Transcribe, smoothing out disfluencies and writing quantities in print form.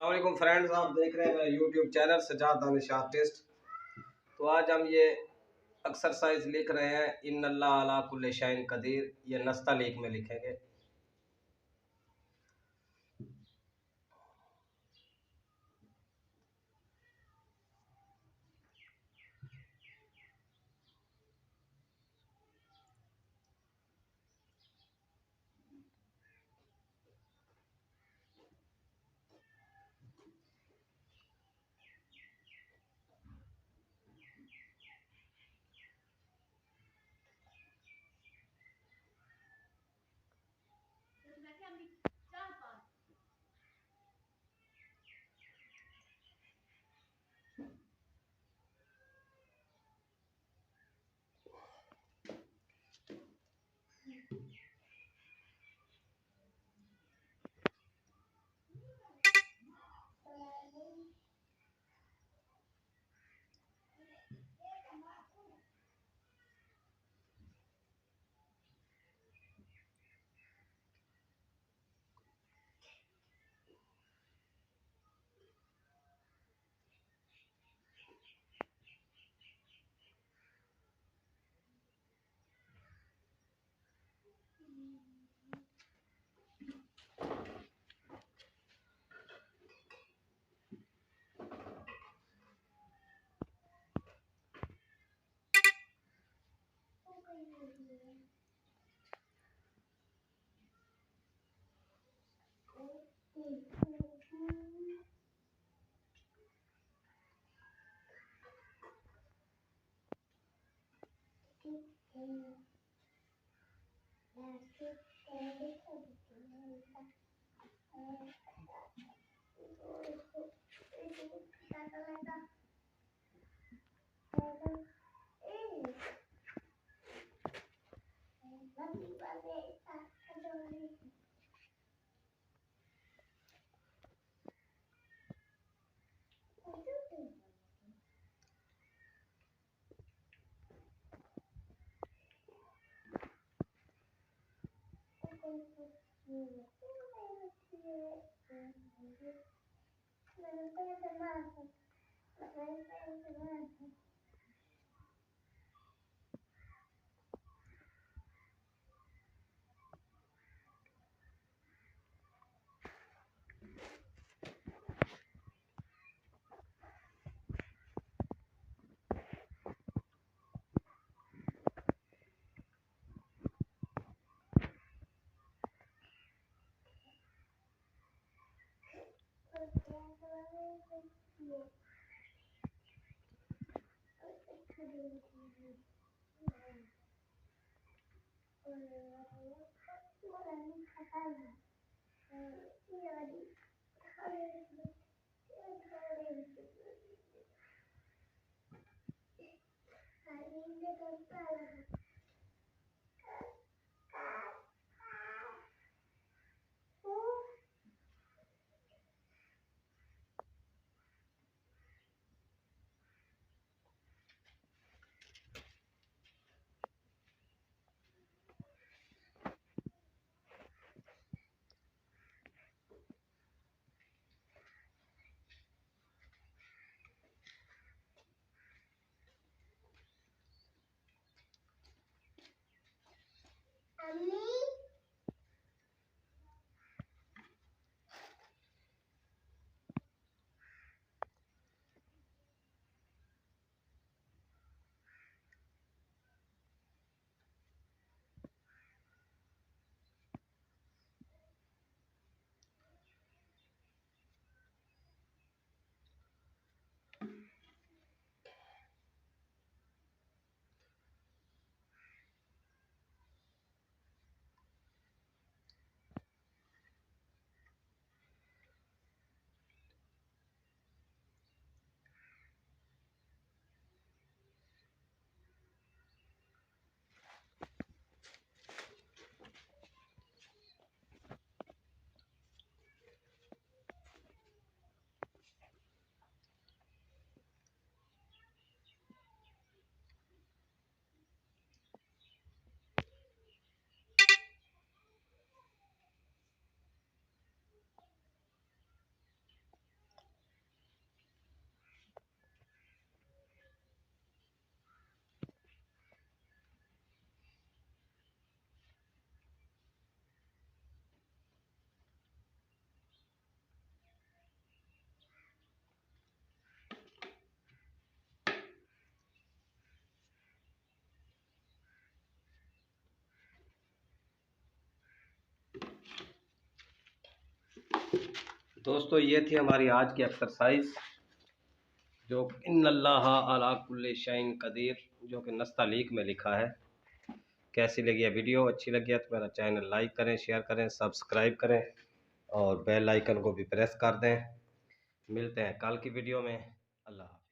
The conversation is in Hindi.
अस्सलाम फ्रेंड्स, आप देख रहे हैं मेरा YouTube channel Sajjad Danish artist. तो आज हम ये एक्सरसाइज लिख रहे हैं इन्नल्लाह अला कुल्ले शैइन कदीर। ये नस्तलीक में लिखेंगे। दोस्तों ये थी हमारी आज की एक्सरसाइज जो इन्नल्लाह अला कुल्लि शैइन कदीर, जो कि नस्तालीक में लिखा है। कैसी लगी है वीडियो? अच्छी लगी है तो मेरा चैनल लाइक करें, शेयर करें, सब्सक्राइब करें और बेल आइकन को भी प्रेस कर दें। मिलते हैं कल की वीडियो में। अल्लाह।